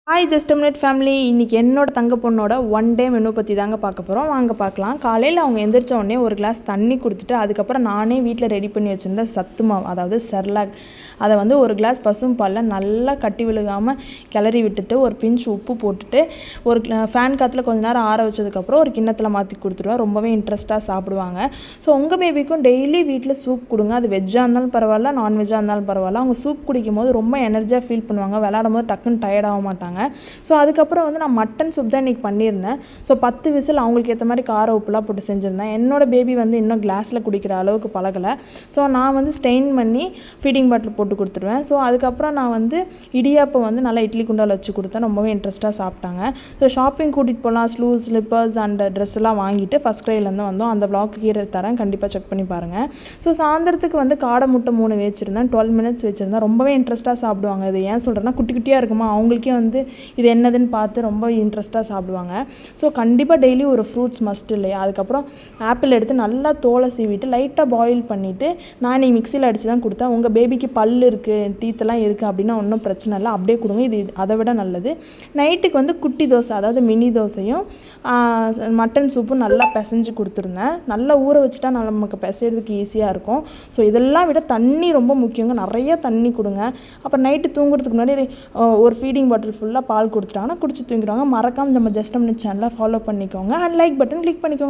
Hi just minute family. இன்றைக்கி என்னோட தங்க பொண்ணோட ஒன் டே மெனு பற்றி தாங்க பார்க்க போகிறோம். வாங்க பார்க்கலாம். காலையில் அவங்க எந்திரிச்ச உடனே ஒரு கிளாஸ் தண்ணி கொடுத்துட்டு அதுக்கப்புறம் நானே வீட்டில் ரெடி பண்ணி வச்சுருந்த சத்து மாவு, அதாவது செர்லாக், அதை வந்து ஒரு கிளாஸ் பசும் பாலில் நல்லா கட்டி விழுகாமல் கிளறி விட்டுட்டு ஒரு பிஞ்ச் உப்பு போட்டுட்டு ஒரு ஃபேன் காற்றுல கொஞ்சம் நேரம் ஆற வச்சதுக்கப்புறம் ஒரு கிண்ணத்தில் மாற்றி கொடுத்துருவேன். ரொம்பவே இன்ட்ரெஸ்ட்டாக சாப்பிடுவாங்க. ஸோ உங்கள் பேபிக்கும் டெய்லி வீட்டில் சூப் கொடுங்க. அது வெஜ்ஜாக இருந்தாலும் பரவாயில்ல, நான்வெஜ்ஜாக இருந்தாலும் பரவாயில்ல. அவங்க சூப் குடிக்கும் போது ரொம்ப எனர்ஜியாக ஃபீல் பண்ணுவாங்க. விளையாடும் போது டக்குன்னு டயர்ட் ஆக மாட்டாங்க. ஸோ அதுக்கப்புறம் வந்து நான் மட்டன் சூப் தான் இன்றைக்கி பண்ணியிருந்தேன். ஸோ 10 விசில் அவங்களுக்கு ஏற்ற மாதிரி கார உப்புலாம் போட்டு செஞ்சுருந்தேன். என்னோட பேபி வந்து இன்னும் கிளாஸில் குடிக்கிற அளவுக்கு பழகலை. ஸோ நான் வந்து ஸ்டெயின் பண்ணி ஃபீடிங் பாட்டில் போட்டு கொடுத்துருவேன். ஸோ அதுக்கப்புறம் நான் வந்து இடியாப்பம் வந்து நல்லா இட்லி குண்டால் வச்சு கொடுத்தேன். ரொம்பவே இன்ட்ரெஸ்ட்டாக சாப்பிட்டாங்க. ஸோ ஷாப்பிங் கூட்டிகிட்டு போகலாம், ஸ்லூஸ், ஸ்லிப்பர்ஸ் அண்ட் ட்ரெஸ் எல்லாம் வாங்கிட்டு ஃபஸ்ட் கிரைலேருந்து வந்தோம். அந்த வ்ளாக் கீரை தரேன், கண்டிப்பாக செக் பண்ணி பாருங்கள். ஸோ சாயந்தரத்துக்கு வந்து காடை முட்டை 3 வச்சுருந்தேன். 12 மினிட்ஸ் வச்சுருந்தேன். ரொம்பவே இன்ட்ரெஸ்ட்டாக சாப்பிடுவாங்க. இது ஏன் சொல்கிறேன்னா, குட்டி குட்டியாக இருக்குமா, அவங்களுக்கே வந்து இது என்னதுன்னு பார்த்து ரொம்ப இன்ட்ரெஸ்ட்டாக சாப்பிடுவாங்க. ஸோ கண்டிப்பாக டெய்லி ஒரு ஃப்ரூட்ஸ் மஸ்ட் இல்லையா. அதுக்கப்புறம் ஆப்பிள் எடுத்து நல்லா தோலை சீவிட்டு லைட்டாக பாயில் பண்ணிவிட்டு நான் இன்றைக்கி மிக்சியில் அடித்து தான் கொடுத்தேன். உங்கள் பேபிக்கு பல் இருக்குது, டீத்தெல்லாம் இருக்குது அப்படின்னா ஒன்றும் பிரச்சனை இல்லை, அப்படியே கொடுங்க. இது அதை விட நல்லது. நைட்டுக்கு வந்து குட்டி தோசை, அதாவது மினி தோசையும் மட்டன் சூப்பும் நல்லா பிசைஞ்சு கொடுத்துருந்தேன். நல்லா ஊற வச்சுட்டா நமக்கு பிசைறதுக்கு ஈஸியாக இருக்கும். ஸோ இதெல்லாம் விட தண்ணி ரொம்ப முக்கியங்க. நிறைய தண்ணி கொடுங்க. அப்புறம் நைட்டு தூங்குறதுக்கு முன்னாடி ஒரு ஃபீடிங் பாட்டில் ஃபுல்லாக பால் கொடுத்துட்டாங்கன்னா குடிச்சு தூங்கிடுவாங்க. மறக்காமல் நம்ம ஜஸ்ட் மினிட் சேனலை ஃபாலோ பண்ணிக்கோங்க அண்ட் லைக் பட்டன் கிளிக் பண்ணிக்கோங்க.